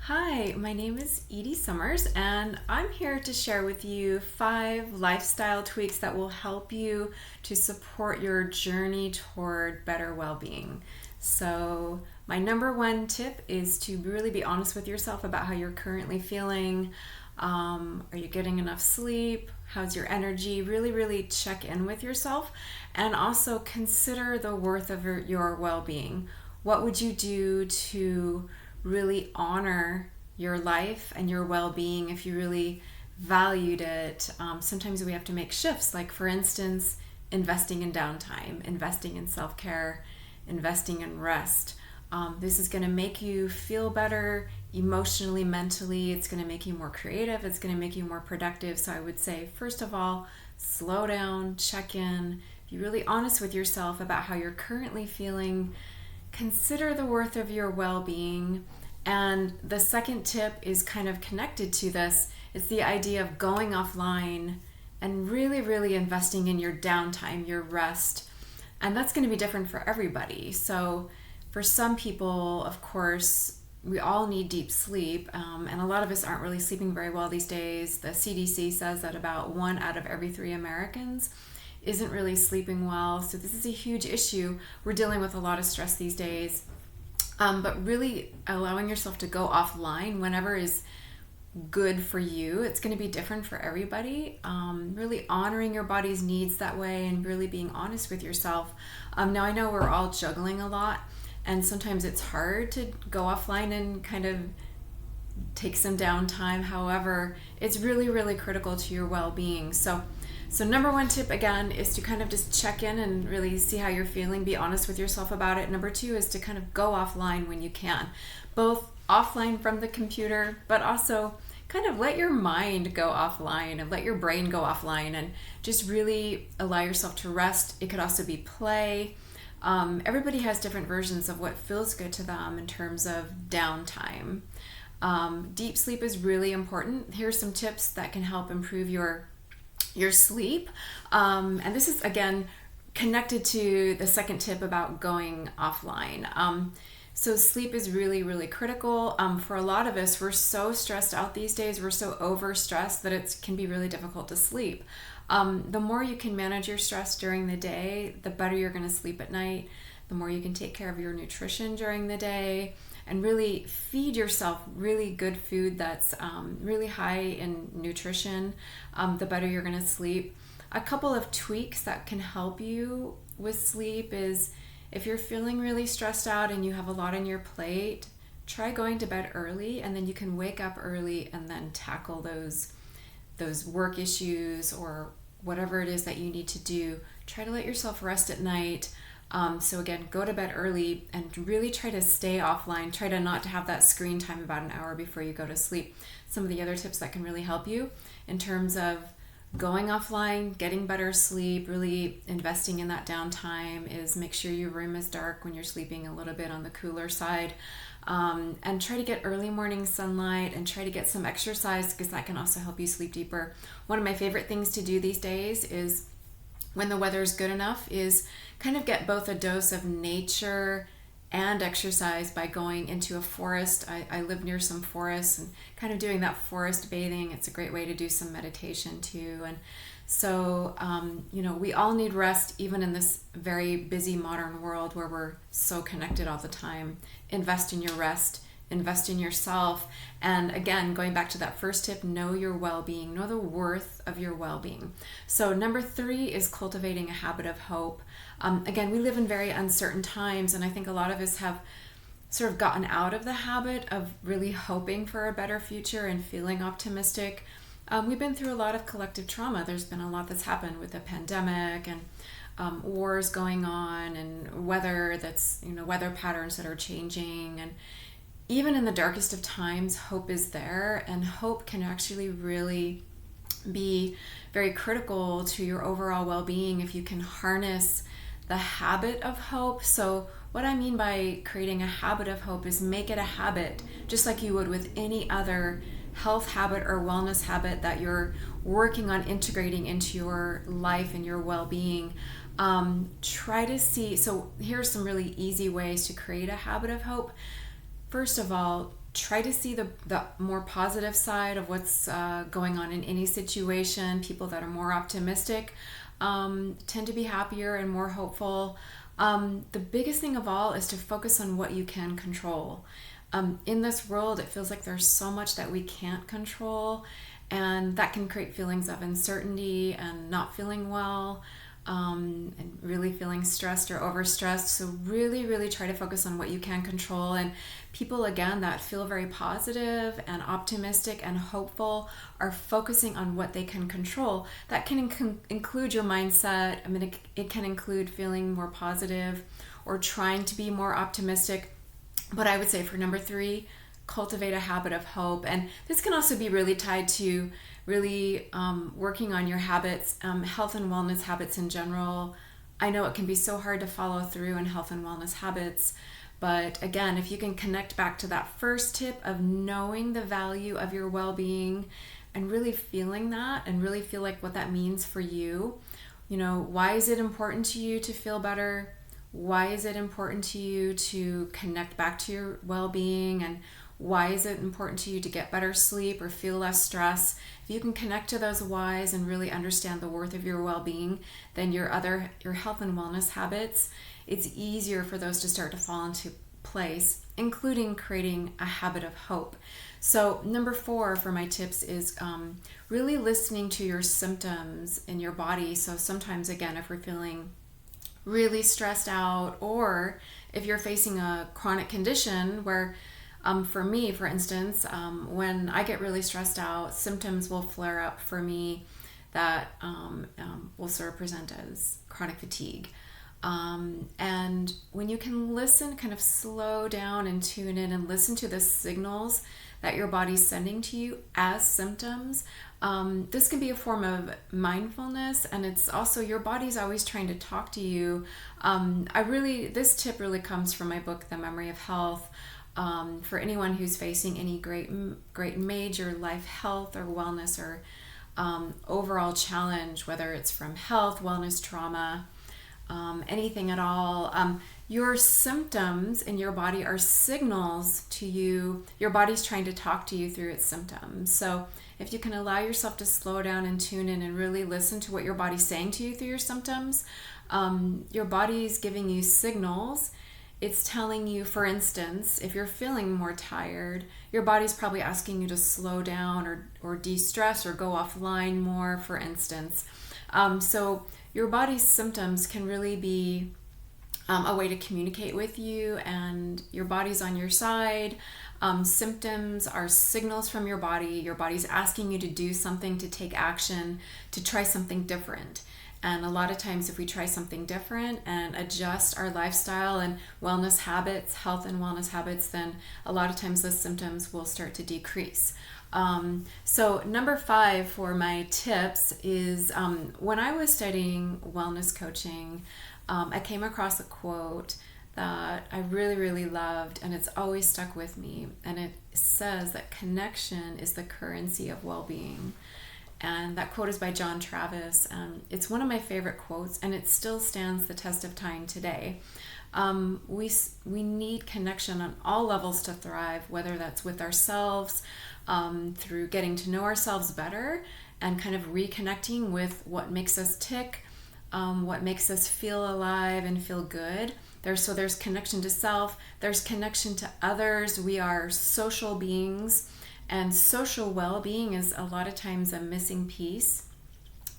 Hi, my name is Edie Summers, and I'm here to share with you 5 lifestyle tweaks that will help you to support your journey toward better well being. So, my number one tip is to really be honest with yourself about how you're currently feeling. Are you getting enough sleep? How's your energy? Really check in with yourself and also consider the worth of your well being. What would you do to really honor your life and your well-being if you really valued it? Sometimes we have to make shifts, like for instance, investing in downtime, investing in self-care, investing in rest. This is going to make you feel better emotionally, mentally. It's going to make you more creative. It's going to make you more productive. So I would say, first of all, slow down, check in, be really honest with yourself about how you're currently feeling. Consider the worth of your well-being. And the second tip is kind of connected to this. It's the idea of going offline and really investing in your downtime, your rest. And that's going to be different for everybody. So for some people, of course, we all need deep sleep, and a lot of us aren't really sleeping very well these days. The CDC says that about 1 out of every 3 Americans isn't really sleeping well. So this is a huge issue. We're dealing with a lot of stress these days. But really allowing yourself to go offline whenever is good for you. It's going to be different for everybody. Really honoring your body's needs that way and really being honest with yourself. Now I know we're all juggling a lot, and sometimes it's hard to go offline and kind of take some downtime. However, it's really critical to your well-being. So number one tip again is to kind of just check in and really see how you're feeling, be honest with yourself about it. Number two is to kind of go offline when you can, both offline from the computer, but also kind of let your mind go offline and let your brain go offline and just really allow yourself to rest. It could also be play. Everybody has different versions of what feels good to them in terms of downtime. Deep sleep is really important. Here's some tips that can help improve your sleep. And this is, again, connected to the second tip about going offline. So sleep is really critical. For a lot of us, we're so stressed out these days. We're so overstressed that it can be really difficult to sleep. The more you can manage your stress during the day, the better you're going to sleep at night. The more you can take care of your nutrition during the day and really feed yourself really good food that's really high in nutrition, the better you're going to sleep. A couple of tweaks that can help you with sleep is if you're feeling really stressed out and you have a lot on your plate, try going to bed early, and then you can wake up early and then tackle those work issues or whatever it is that you need to do. Try to let yourself rest at night. So again, go to bed early and really try to stay offline. Try to not to have that screen time about an hour before you go to sleep. Some of the other tips that can really help you in terms of going offline, getting better sleep, really investing in that downtime is make sure your room is dark when you're sleeping, a little bit on the cooler side. And try to get early morning sunlight and try to get some exercise because that can also help you sleep deeper. One of my favorite things to do these days is when the weather is good enough is kind of get both a dose of nature and exercise by going into a forest. I live near some forests and kind of doing that forest bathing. It's a great way to do some meditation too. And so, we all need rest even in this very busy modern world where we're so connected all the time. Invest in your rest. Invest in yourself. And again, going back to that first tip, know your well-being, know the worth of your well-being. So number 3 is cultivating a habit of hope. Again, we live in very uncertain times, and I think a lot of us have sort of gotten out of the habit of really hoping for a better future and feeling optimistic. We've been through a lot of collective trauma. There's been a lot that's happened with the pandemic and wars going on and weather patterns that are changing. And even in the darkest of times, hope is there, and hope can actually really be very critical to your overall well-being if you can harness the habit of hope. So what I mean by creating a habit of hope is make it a habit, just like you would with any other health habit or wellness habit that you're working on integrating into your life and your well-being. Try to see, so here's some really easy ways to create a habit of hope. First of all, try to see the more positive side of what's going on in any situation. People that are more optimistic tend to be happier and more hopeful. The biggest thing of all is to focus on what you can control. In this world, it feels like there's so much that we can't control, and that can create feelings of uncertainty and not feeling well, and really feeling stressed or overstressed. So really, really try to focus on what you can control. And people, again, that feel very positive and optimistic and hopeful are focusing on what they can control. That can include your mindset. I mean, it can include feeling more positive or trying to be more optimistic. But I would say for number 3, cultivate a habit of hope. And this can also be really tied to really working on your habits, health and wellness habits in general. I know it can be so hard to follow through in health and wellness habits, but again, if you can connect back to that first tip of knowing the value of your well-being and really feeling that and really feel like what that means for you, why is it important to you to feel better? Why is it important to you to connect back to your well-being? And why is it important to you to get better sleep or feel less stress? If you can connect to those whys and really understand the worth of your well-being, then your health and wellness habits, it's easier for those to start to fall into place, including creating a habit of hope. So number 4 for my tips is really listening to your symptoms in your body. So sometimes, again, if we're feeling really stressed out, or if you're facing a chronic condition where for me, for instance, when I get really stressed out, symptoms will flare up for me that will sort of present as chronic fatigue. And when you can listen, kind of slow down and tune in and listen to the signals that your body's sending to you as symptoms, this can be a form of mindfulness, and it's also your body's always trying to talk to you. This tip really comes from my book, The Memory of Health. For anyone who's facing any great major life health or wellness or overall challenge, whether it's from health, wellness, trauma, anything at all, your symptoms in your body are signals to you. Your body's trying to talk to you through its symptoms. So if you can allow yourself to slow down and tune in and really listen to what your body's saying to you through your symptoms, your body's giving you signals. It's telling you, for instance, if you're feeling more tired, your body's probably asking you to slow down or de-stress or go offline more, for instance. So your body's symptoms can really be a way to communicate with you, and your body's on your side. Symptoms are signals from your body. Your body's asking you to do something, to take action, to try something different. And a lot of times if we try something different and adjust our lifestyle and wellness habits, health and wellness habits, then a lot of times the symptoms will start to decrease. So number 5 for my tips is when I was studying wellness coaching, I came across a quote that I really, really loved, and it's always stuck with me. And it says that connection is the currency of well-being. And that quote is by John Travis. It's one of my favorite quotes, and it still stands the test of time today. We need connection on all levels to thrive, whether that's with ourselves, through getting to know ourselves better and kind of reconnecting with what makes us tick, what makes us feel alive and feel good. There's connection to self, there's connection to others. We are social beings. And social well-being is a lot of times a missing piece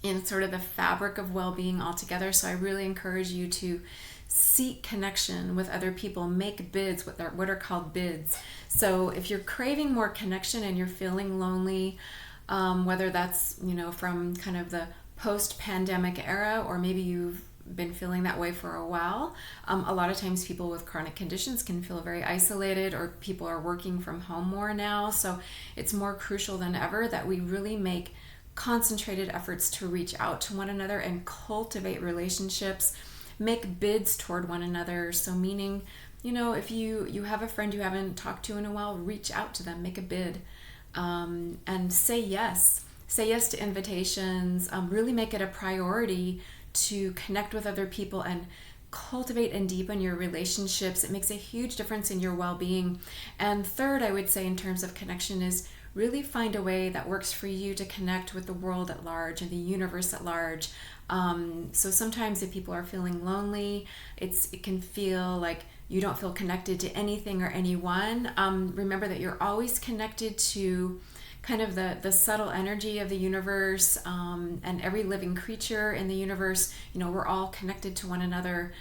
in sort of the fabric of well-being altogether. So I really encourage you to seek connection with other people, make bids, what are called bids. So if you're craving more connection and you're feeling lonely, whether that's, from kind of the post-pandemic era, or maybe you've been feeling that way for a while. A lot of times people with chronic conditions can feel very isolated, or people are working from home more now. So it's more crucial than ever that we really make concentrated efforts to reach out to one another and cultivate relationships, make bids toward one another. So meaning, if you have a friend you haven't talked to in a while, reach out to them, make a bid, and say yes to invitations, really make it a priority to connect with other people and cultivate and deepen your relationships. It makes a huge difference in your well-being. And third, I would say in terms of connection is really find a way that works for you to connect with the world at large and the universe at large. So sometimes if people are feeling lonely, it can feel like you don't feel connected to anything or anyone. Remember that you're always connected to kind of the subtle energy of the universe, and every living creature in the universe. We're all connected to one another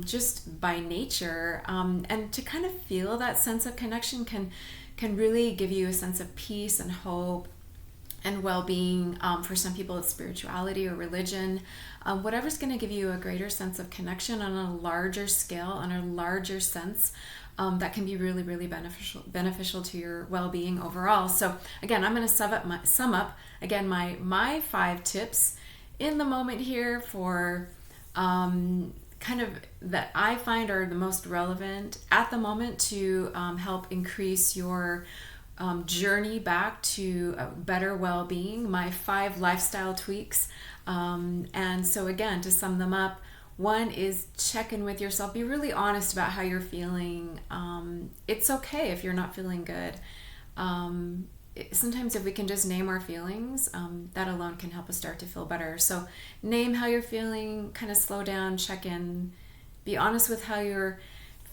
just by nature. And to kind of feel that sense of connection can really give you a sense of peace and hope and well-being. For some people it's spirituality or religion, whatever's going to give you a greater sense of connection on a larger scale, on a larger sense, that can be really, really beneficial to your well-being overall. So again, I'm going to sum up again my 5 tips in the moment here for kind of that I find are the most relevant at the moment to help increase your journey back to a better well-being, my 5 lifestyle tweaks. And so again, to sum them up, 1 is check in with yourself. Be really honest about how you're feeling. It's okay if you're not feeling good. Sometimes if we can just name our feelings, that alone can help us start to feel better. So name how you're feeling, kind of slow down, check in, be honest with how you're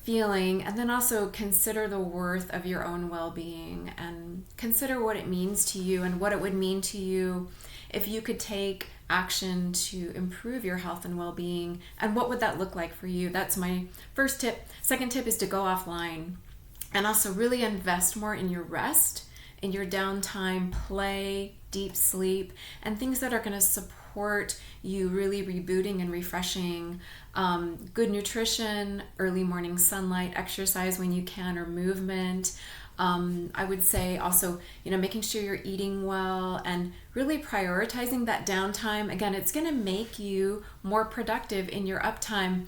feeling, and then also consider the worth of your own well-being and consider what it means to you and what it would mean to you if you could take action to improve your health and well-being, and what would that look like for you. That's my first tip. Second tip is to go offline and also really invest more in your rest, in your downtime, play, deep sleep, and things that are going to support you really rebooting and refreshing. Good nutrition, early morning sunlight, exercise when you can, or movement. I would say also, making sure you're eating well and really prioritizing that downtime. Again, it's going to make you more productive in your uptime.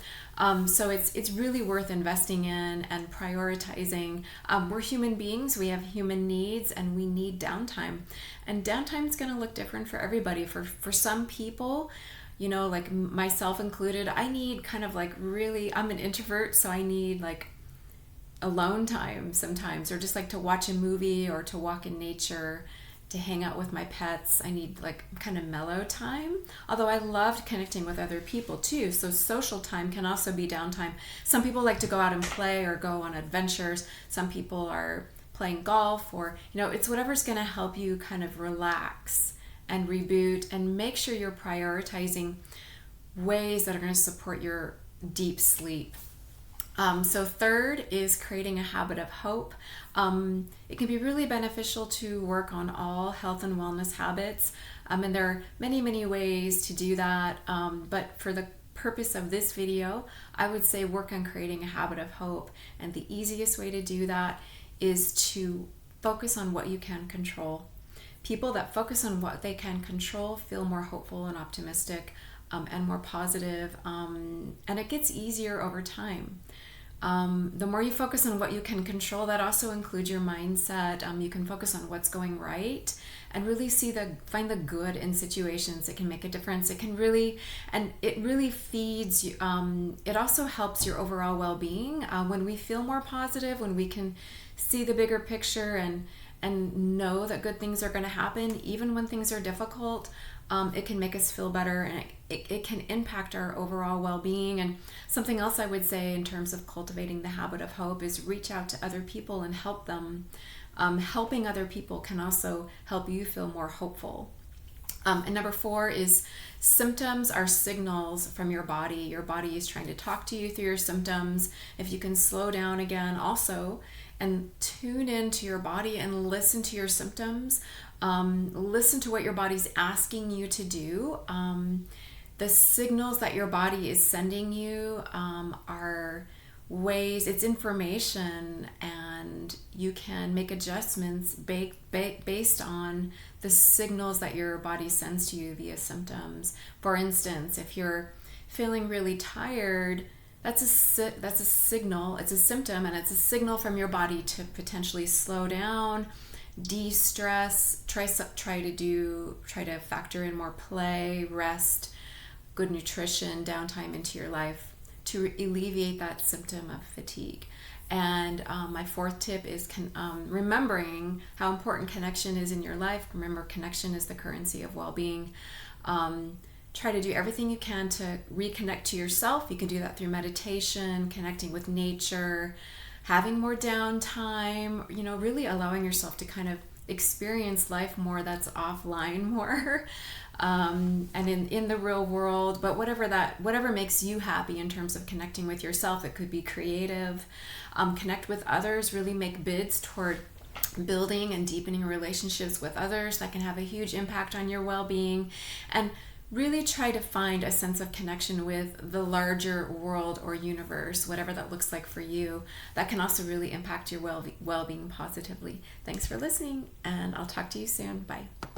So it's really worth investing in and prioritizing. We're human beings. We have human needs and we need downtime. And downtime is going to look different for everybody. For some people, like myself included, I need kind of like really, I'm an introvert, so I need like alone time sometimes, or just like to watch a movie or to walk in nature, to hang out with my pets. I need like kind of mellow time, although I loved connecting with other people too. So social time can also be downtime. Some people like to go out and play or go on adventures. Some people are playing golf, or it's whatever's going to help you kind of relax and reboot, and make sure you're prioritizing ways that are going to support your deep sleep. So third is creating a habit of hope. It can be really beneficial to work on all health and wellness habits. And there are many, many ways to do that. But for the purpose of this video, I would say work on creating a habit of hope. And the easiest way to do that is to focus on what you can control. People that focus on what they can control feel more hopeful and optimistic, and more positive, and it gets easier over time. The more you focus on what you can control, that also includes your mindset. You can focus on what's going right and really find the good in situations. It can make a difference. It really feeds you. It also helps your overall well-being. When we feel more positive, when we can see the bigger picture and know that good things are going to happen, even when things are difficult, it can make us feel better, and it can impact our overall well-being. And something else I would say in terms of cultivating the habit of hope is reach out to other people and help them. Helping other people can also help you feel more hopeful. And number 4 is symptoms are signals from your body. Your body is trying to talk to you through your symptoms. If you can slow down again also and tune into your body and listen to your symptoms, listen to what your body's asking you to do. The signals that your body is sending you are ways, it's information, and you can make adjustments based on the signals that your body sends to you via symptoms. For instance, if you're feeling really tired, that's a signal, it's a symptom, and it's a signal from your body to potentially slow down, de-stress, try to factor in more play, rest, good nutrition, downtime into your life. to alleviate that symptom of fatigue. And my fourth tip is remembering how important connection is in your life. Remember, connection is the currency of well-being. Try to do everything you can to reconnect to yourself. You can do that through meditation, connecting with nature, having more downtime, really allowing yourself to kind of experience life more that's offline more, and in the real world. But whatever makes you happy in terms of connecting with yourself. It could be creative, connect with others, really make bids toward building and deepening relationships with others that can have a huge impact on your well-being, and really try to find a sense of connection with the larger world or universe, whatever that looks like for you. That can also really impact your well-being positively. Thanks for listening, and I'll talk to you soon. Bye.